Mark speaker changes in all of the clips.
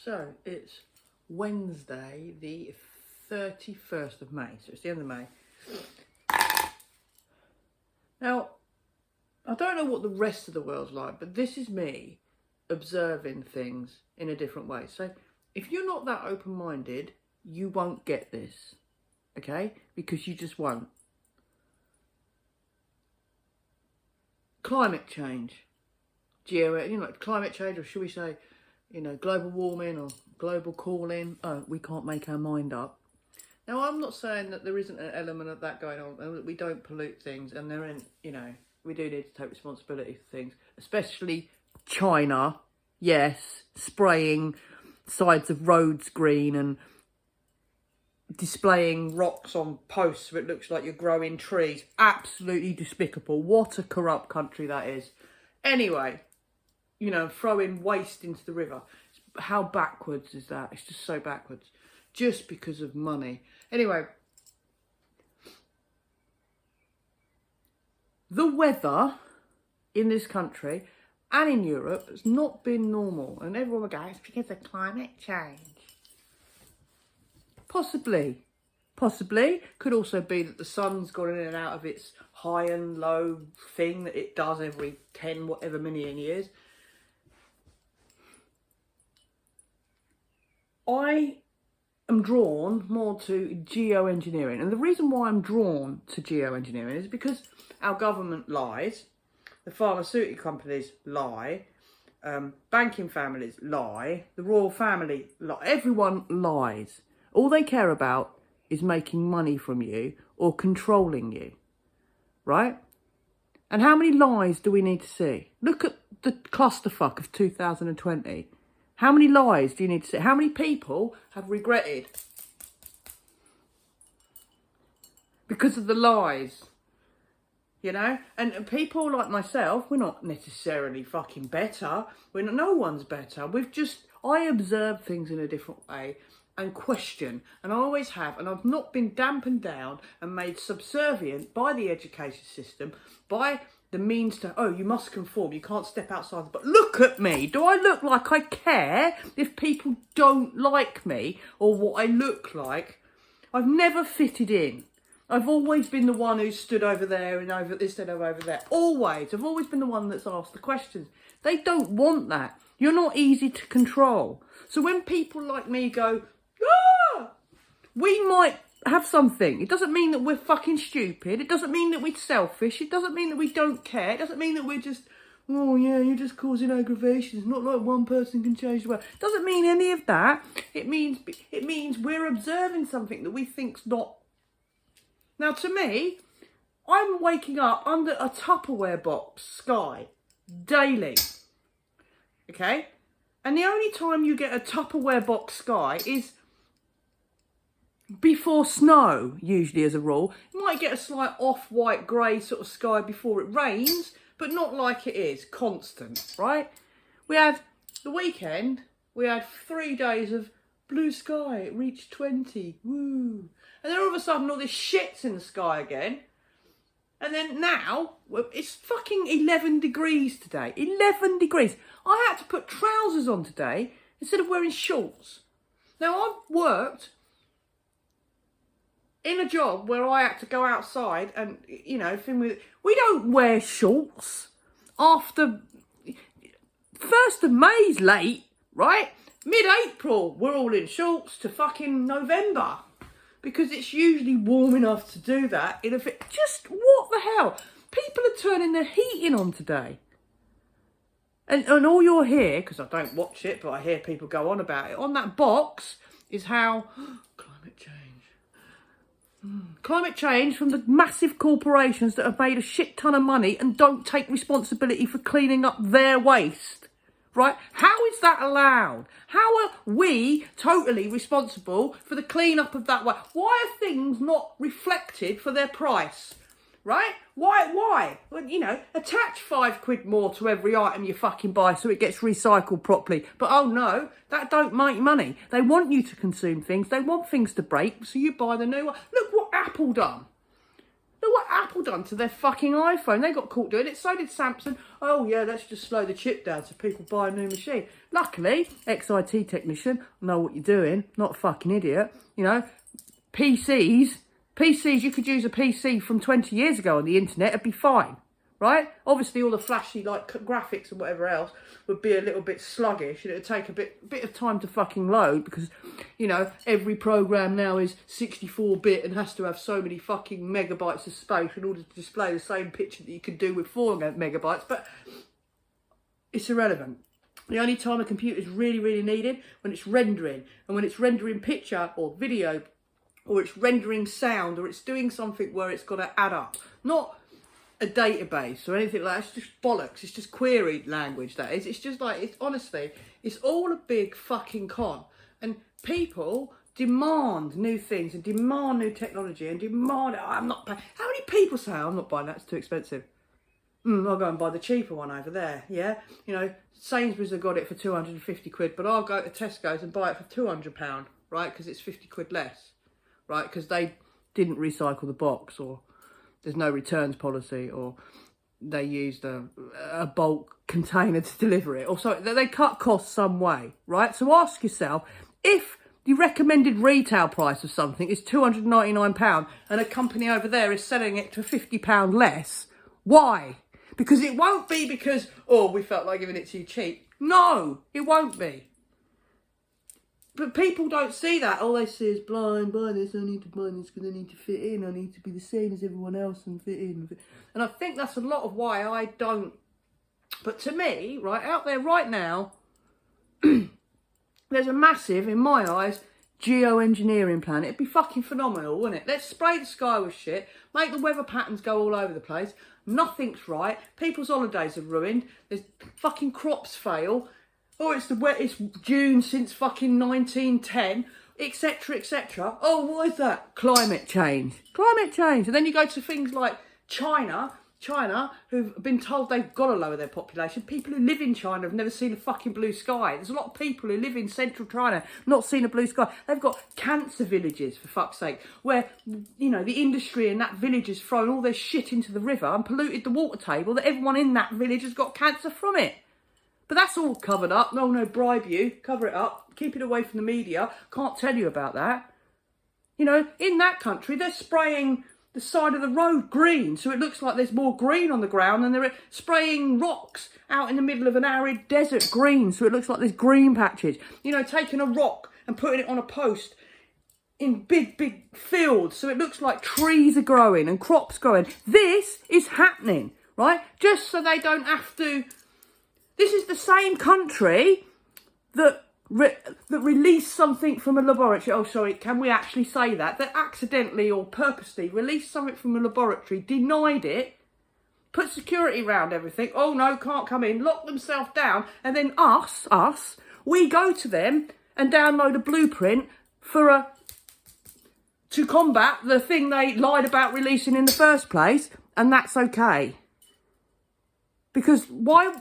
Speaker 1: So it's Wednesday, the 31st of May. So it's the end of May. Now, I don't know what the rest of the world's like, but this is me observing things in a different way. So if you're not that open-minded, you won't get this, okay? Because you just won't. Climate change. Climate change, or should we say, global warming or global cooling. Oh, we can't make our mind up. Now, I'm not saying that there isn't an element of that going on, and that we don't pollute things, and there ain't, we do need to take responsibility for things, especially China. Yes, spraying sides of roads green and displaying rocks on posts so it looks like you're growing trees. Absolutely despicable. What a corrupt country that is. Anyway, throwing waste into the river. How backwards is that? It's just so backwards. Just because of money. Anyway, the weather in this country and in Europe has not been normal. And everyone will go, it's because of climate change. Possibly. Could also be that the sun's gone in and out of its high and low thing that it does every 10 whatever million years. I am drawn more to geoengineering. And the reason why I'm drawn to geoengineering is because our government lies, the pharmaceutical companies lie, banking families lie, the royal family lie, everyone lies. All they care about is making money from you or controlling you, right? And how many lies do we need to see? Look at the clusterfuck of 2020. How many lies do you need to see? How many people have regretted because of the lies? And people like myself, we're not necessarily fucking better. No one's better. I observe things in a different way and question, and I always have, and I've not been dampened down and made subservient by the education system, by the means to, you must conform, you can't step outside. But look at me. Do I look like I care if people don't like me or what I look like? I've never fitted in. I've always been the one who stood over there and over instead of over there. Always. I've always been the one that's asked the questions. They don't want that. You're not easy to control. So when people like me go, we might have something. It doesn't mean that we're fucking stupid. It doesn't mean that we're selfish. It doesn't mean that we don't care. It doesn't mean that we're just, you're just causing aggravation. It's not like one person can change the world. It doesn't mean any of that. It means we're observing something that we think's not. Now, to me, I'm waking up under a Tupperware box sky daily. Okay? And the only time you get a Tupperware box sky is before snow, usually as a rule. You might get a slight off-white grey sort of sky before it rains, but not like it is constant, right? We had the weekend, we had 3 days of blue sky. It reached 20. Woo. And then all of a sudden all this shit's in the sky again. And then now, it's fucking 11 degrees today. 11 degrees. I had to put trousers on today instead of wearing shorts. Now, I've worked in a job where I had to go outside and, we don't wear shorts after 1st of May's late, right? Mid-April, we're all in shorts to fucking November because it's usually warm enough to do that. Just what the hell? People are turning their heating on today. And all you'll hear, because I don't watch it, but I hear people go on about it, on that box is how climate change. Climate change from the massive corporations that have made a shit ton of money and don't take responsibility for cleaning up their waste, right? How is that allowed? How are we totally responsible for the clean up of that waste? Why are things not reflected for their price, right? Why? Well, attach £5 more to every item you fucking buy so it gets recycled properly. But oh no, that don't make money. They want you to consume things. They want things to break, so you buy the new one. Look what Apple done. Look what Apple done to their fucking iPhone. They got caught doing it. So did Samsung. Oh yeah, let's just slow the chip down so people buy a new machine. Luckily, ex-IT technician, know what you're doing. Not a fucking idiot. You know, PCs, you could use a PC from 20 years ago on the internet. It'd be fine. Right? Obviously, all the flashy like graphics and whatever else would be a little bit sluggish. It would take a bit of time to fucking load because, you know, every program now is 64-bit and has to have so many fucking megabytes of space in order to display the same picture that you could do with 4 megabytes. But it's irrelevant. The only time a computer is really, really needed when it's rendering, and when it's rendering picture or video, or it's rendering sound, or it's doing something where it's got to add up, not a database or anything like that. It's just bollocks. It's just query language, that is. It's just like, it's honestly, it's all a big fucking con. And people demand new things and demand new technology and demand, oh, I'm not paying. How many people say, oh, I'm not buying that, it's too expensive. I'll go and buy the cheaper one over there, yeah? You know, Sainsbury's have got it for 250 quid, but I'll go to Tesco's and buy it for £200, right? Because it's 50 quid less, right? Because they didn't recycle the box, or there's no returns policy, or they used a bulk container to deliver it, or so they cut costs some way, right? So ask yourself, if the recommended retail price of something is £299 and a company over there is selling it to £50 less, why? Because it won't be because, oh, we felt like giving it to you cheap. No, it won't be. But people don't see that. All they see is blind, buy this, I need to buy this because I need to fit in. I need to be the same as everyone else and fit in. And I think that's a lot of why I don't. But to me, right, out there right now, there's a massive, in my eyes, geoengineering plan. It'd be fucking phenomenal, wouldn't it? Let's spray the sky with shit, make the weather patterns go all over the place. Nothing's right. People's holidays are ruined. There's fucking crops fail. Oh, it's the wettest June since fucking 1910, etc., etc. Oh, what is that? Climate change. Climate change. And then you go to things like China, who've been told they've got to lower their population. People who live in China have never seen a fucking blue sky. There's a lot of people who live in central China not seen a blue sky. They've got cancer villages, for fuck's sake, where, you know, the industry in that village has thrown all their shit into the river and polluted the water table that everyone in that village has got cancer from it. But that's all covered up. No, bribe you. Cover it up. Keep it away from the media. Can't tell you about that. You know, in that country, they're spraying the side of the road green, so it looks like there's more green on the ground, and they're spraying rocks out in the middle of an arid desert green, so it looks like there's green patches. You know, taking a rock and putting it on a post in big fields, so it looks like trees are growing and crops growing. This is happening, right? Just so they don't have to. This is the same country that released something from a laboratory. Oh, sorry, can we actually say that? That accidentally or purposely released something from a laboratory, denied it, put security around everything. Oh, no, can't come in, lock themselves down. And then we go to them and download a blueprint to combat the thing they lied about releasing in the first place. And that's okay. Because why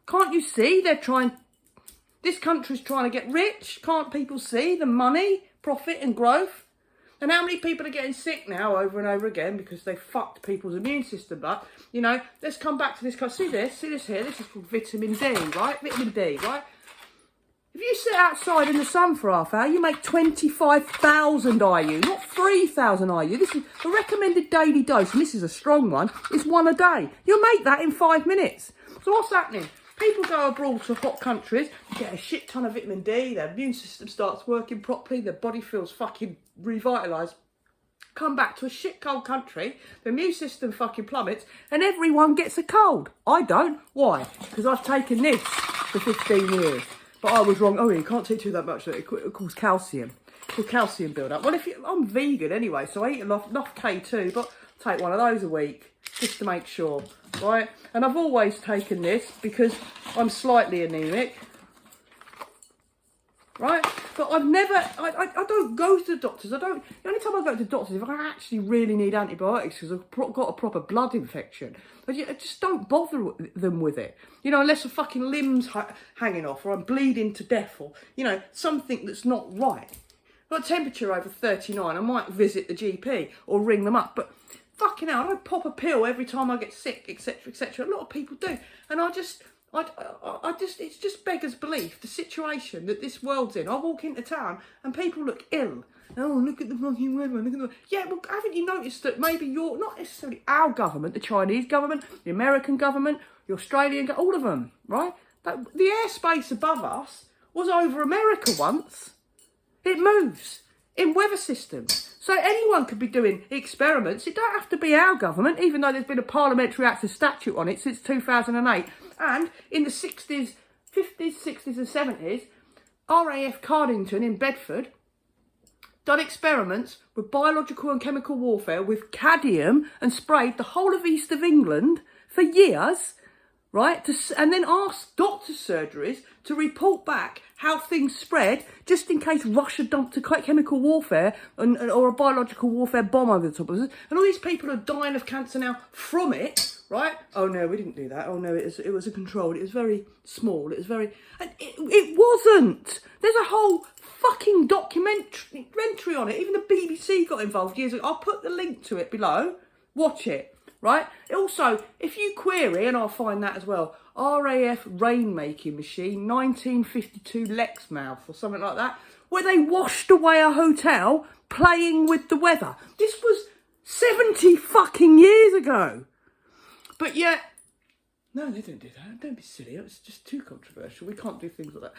Speaker 1: can't you see this country's trying to get rich? Can't people see the money, profit and growth? And how many people are getting sick now over and over again because they fucked people's immune system up? You know, let's come back to this. See this here, this is called vitamin D, right? Vitamin D, right? If you sit outside in the sun for half hour, you make 25,000 IU, not 3,000 IU. This is the recommended daily dose, and this is a strong one, is 1 a day. You'll make that in 5 minutes. So what's happening? People go abroad to hot countries, get a shit ton of vitamin D, their immune system starts working properly, their body feels fucking revitalised. Come back to a shit cold country, the immune system fucking plummets, and everyone gets a cold. I don't. Why? Because I've taken this for 15 years. But I was wrong. Oh, you can't take too that much. It causes calcium. The calcium build up. Well, I'm vegan anyway, so I eat enough K2, but take one of those a week just to make sure, right? And I've always taken this because I'm slightly anemic, right? But I don't go to the doctors. The only time I go to the doctors is if I actually really need antibiotics because I've got a proper blood infection. I just don't bother them with it. You know, unless a fucking limb's hanging off or I'm bleeding to death or, you know, something that's not right. Got a temperature over 39, I might visit the GP or ring them up. But fucking hell, I don't pop a pill every time I get sick, etc., etc. A lot of people do. And I just, it just beggars belief, the situation that this world's in. I walk into town and people look ill. Oh, look at the fucking weather, look at the... Yeah, well, haven't you noticed that maybe you're, not necessarily our government, the Chinese government, the American government, the Australian, all of them, right? The airspace above us was over America once. It moves in weather systems. So anyone could be doing experiments. It don't have to be our government, even though there's been a parliamentary active statute on it since 2008. And in the 60s, 50s, 60s and 70s, RAF Cardington in Bedford done experiments with biological and chemical warfare with cadmium and sprayed the whole of east of England for years, right? And then asked doctors' surgeries to report back how things spread, just in case Russia dumped a chemical warfare or a biological warfare bomb over the top of us. And all these people are dying of cancer now from it, right? Oh no, we didn't do that. Oh no, it was a controlled. It was very small. It was very... And it wasn't. There's a whole fucking documentary on it. Even the BBC got involved years ago. I'll put the link to it below. Watch it. Right? Also, if you query, and I'll find that as well, RAF rainmaking machine, 1952 Lexmouth or something like that, where they washed away a hotel playing with the weather. This was 70 fucking years ago. But yet, no, they don't do that. Don't be silly. It's just too controversial. We can't do things like that.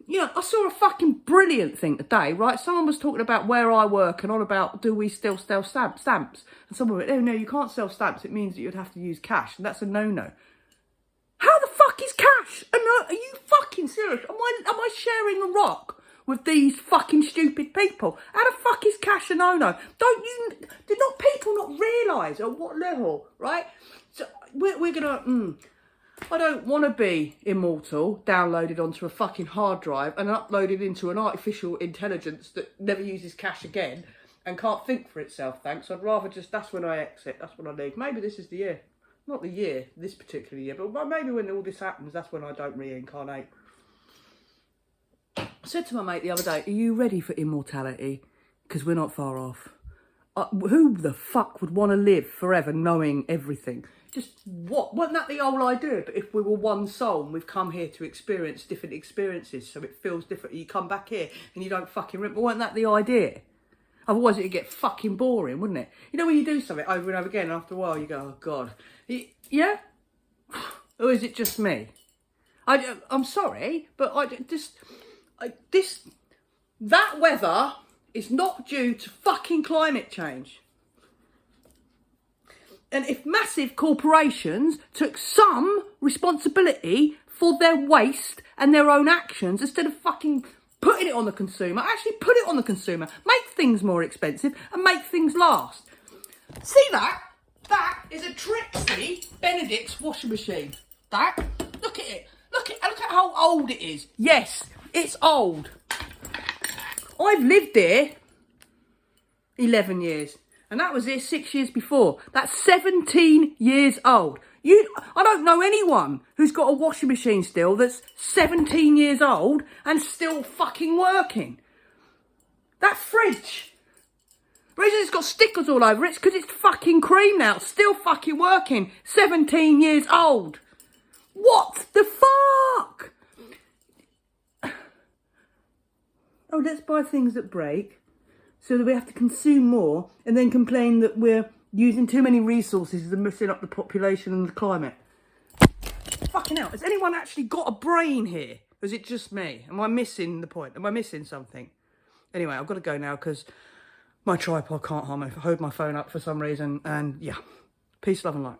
Speaker 1: You know, I saw a fucking brilliant thing today, right? Someone was talking about where I work and on about, do we still sell stamps? And someone went, oh no, you can't sell stamps. It means that you'd have to use cash, and that's a no-no. How the fuck is cash? Are you fucking serious? Am I sharing a rock with these fucking stupid people? How the fuck is cash a no-no? Did not people not realise at what level, right? So we're gonna... I don't want to be immortal, downloaded onto a fucking hard drive and uploaded into an artificial intelligence that never uses cash again and can't think for itself, thanks. I'd rather just, that's when I exit, that's when I leave. Maybe this is the year. Not the year, this particular year, but maybe when all this happens, that's when I don't reincarnate. I said to my mate the other day, are you ready for immortality? Because we're not far off. Who the fuck would want to live forever knowing everything? Just what? Wasn't that the whole idea? But if we were one soul and we've come here to experience different experiences, so it feels different. You come back here and you don't fucking remember. Wasn't that the idea? Otherwise it'd get fucking boring, wouldn't it? You know when you do something over and over again, and after a while you go, oh God. Yeah? Or is it just me? I'm sorry, but that weather is not due to fucking climate change. And if massive corporations took some responsibility for their waste and their own actions, instead of fucking putting it on the consumer, actually put it on the consumer, make things more expensive and make things last. See that? That is a Trixie Benedict's washing machine. That, look at it. Look at how old it is. Yes, it's old. I've lived here 11 years. And that was here 6 years before. That's 17 years old. I don't know anyone who's got a washing machine still that's 17 years old and still fucking working. That fridge. The reason it's got stickers all over it's because it's fucking cream now. It's still fucking working. 17 years old. What the fuck? Oh, let's buy things that break, so that we have to consume more and then complain that we're using too many resources and messing up the population and the climate. Fucking hell, has anyone actually got a brain here? Or is it just me? Am I missing the point? Am I missing something? Anyway, I've got to go now because my tripod can't hold my phone up for some reason. And yeah, peace, love and light.